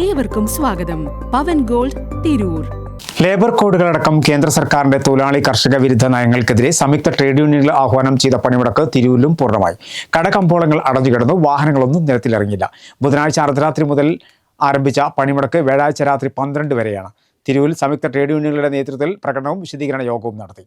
ഏവർക്കും സ്വാഗതം. പവൻ gold, Tirur. Labour കോഡുകളടക്കം കേന്ദ്ര സർക്കാരിന്റെ തൊഴിലാളി കർഷക വിരുദ്ധ നയങ്ങൾക്കെതിരെ സംയുക്ത ട്രേഡ് യൂണിയനുകൾ ആഹ്വാനം ചെയ്ത പണിമുടക്ക് തിരൂരിലും പൂർണ്ണമായി. കടകമ്പോളങ്ങൾ അടഞ്ഞുകിടന്നു, വാഹനങ്ങളൊന്നും നിരത്തിലിറങ്ങില്ല. ബുധനാഴ്ച അർദ്ധരാത്രി മുതൽ ആരംഭിച്ച പണിമുടക്ക് വ്യാഴാഴ്ച രാത്രി 12 വരെയാണ്. തിരൂരിൽ സംയുക്ത ട്രേഡ് യൂണിയനുകളുടെ നേതൃത്വത്തിൽ പ്രകടനവും വിശദീകരണ യോഗവും നടത്തി.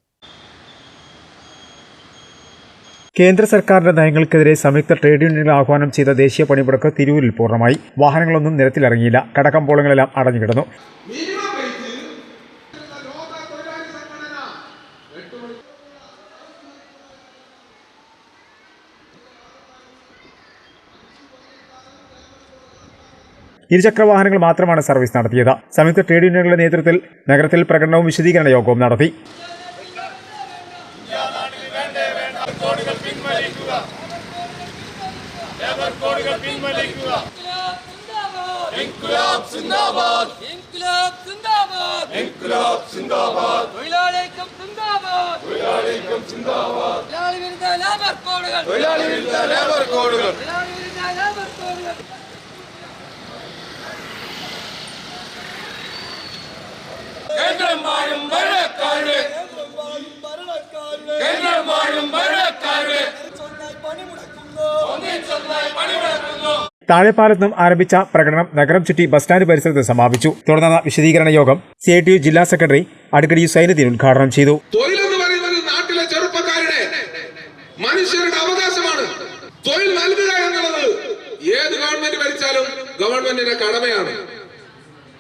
കേന്ദ്ര സർക്കാരിന്റെ നയങ്ങൾക്കെതിരെ സംയുക്ത ട്രേഡ് യൂണിയനുകൾ ആഹ്വാനം ചെയ്ത ദേശീയ പണിമുടക്ക് തിരൂരിൽ പൂർണ്ണമായി. വാഹനങ്ങളൊന്നും നിരത്തിലിറങ്ങിയില്ല. കടകമ്പോളങ്ങളെല്ലാം അടഞ്ഞുകിടന്നു. ഇരുചക്ര വാഹനങ്ങൾ മാത്രമാണ് സർവീസ് നടത്തിയത്. സംയുക്ത ട്രേഡ് യൂണിയനുകളുടെ നേതൃത്വത്തിൽ നഗരത്തിൽ പ്രകടനവും വിശദീകരണ യോഗവും നടത്തി. താഴെപ്പാലത്ത് നിന്നും ആരംഭിച്ച പ്രകടനം നഗരം ചുറ്റി ബസ് സ്റ്റാൻഡ് പരിസരത്ത് സമാപിച്ചു. തുടർന്ന് വിശദീകരണ യോഗം CITU ജില്ലാ സെക്രട്ടറി അഡ്വക്കേറ്റ് യു സൈനുദ്ദീൻ ഉദ്ഘാടനം ചെയ്തു. തൊഴിലെന്ന് പറയുന്നത് നാട്ടിലെ ചെറുപ്പക്കാരുടെ മനുഷ്യരുടെ അവകാശമാണ്. തൊഴിൽ നൽകുക എന്നുള്ളത് ഏത് ഗവൺമെന്റ് ഭരിച്ചാലും ഗവൺമെന്റിന്റെ കടമയാണ്.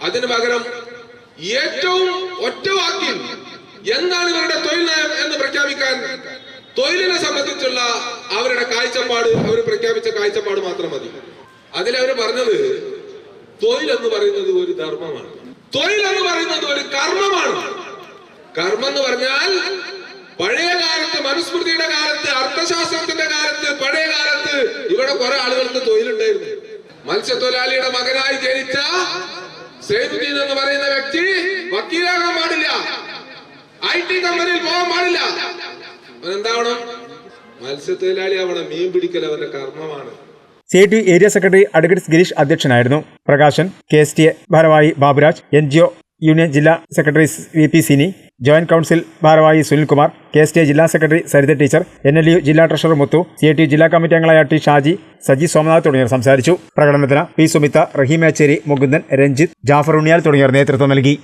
അതിനു പകരം ഏറ്റവും ഒറ്റവാക്കിൽ എന്താണ് ഇവരുടെ തൊഴിൽ നയം എന്ന് പ്രഖ്യാപിക്കാൻ തൊഴിലിനെ സംബന്ധിച്ചുള്ള അവരുടെ കാഴ്ചപ്പാട്, അവർ പ്രഖ്യാപിച്ച കാഴ്ചപ്പാട് മാത്രം മതി. അതിലവര് പറഞ്ഞത് തൊഴിലെന്ന് പറയുന്നത് ഒരു ധർമ്മമാണ്, തൊഴിലെന്ന് പറയുന്നത് ഒരു കർമ്മമാണ്. കർമ്മം എന്ന് പറഞ്ഞാൽ പഴയ കാലത്ത്, മനുസ്മൃതിയുടെ കാലത്ത്, അർത്ഥശാസ്ത്രത്തിന്റെ കാലത്ത്, പഴയ കാലത്ത് ഇവിടെ കുറെ ആളുകൾക്ക് തൊഴിലുണ്ടായിരുന്നു. മത്സ്യത്തൊഴിലാളിയുടെ മകനായി ജനിച്ച സൈനുദ്ദീൻ എന്ന് പറയുന്ന വ്യക്തി വക്കീലാകാൻ പാടില്ല, IT കമ്പനിയിൽ പോകാൻ പാടില്ല. അവനെന്താവണം? മത്സ്യത്തൊഴിലാളി ആവണം. മീൻ പിടിക്കൽ അവന്റെ കർമ്മമാണ്. CITU area secretary advocate Girish അധ്യക്ഷനായിരുന്നു. പ്രകാശൻ, KSTA ഭാരവാഹി ബാബുരാജ്, NGO യൂണിയൻ ജില്ലാ secretary VP Sini, joint council ഭാരവാഹി സുനിൽകുമാർ, KSTA ജില്ലാ സെക്രട്ടറി സരിത ടീച്ചർ, NLU ജില്ലാ ട്രഷറർ മുത്തു, CITU ജില്ലാ കമ്മിറ്റി അംഗങ്ങളായ T ഷാജി, സജി സോമനാഥ് തുടങ്ങിയവർ സംസാരിച്ചു. പ്രകടനത്തിന് P സുമിത, റഹീം ആച്ചേരി, മുകുന്ദൻ, രഞ്ജിത്ത്, ജാഫർ ഉണ്ണിയാൽ തുടങ്ങിയവർ നേതൃത്വം നൽകി.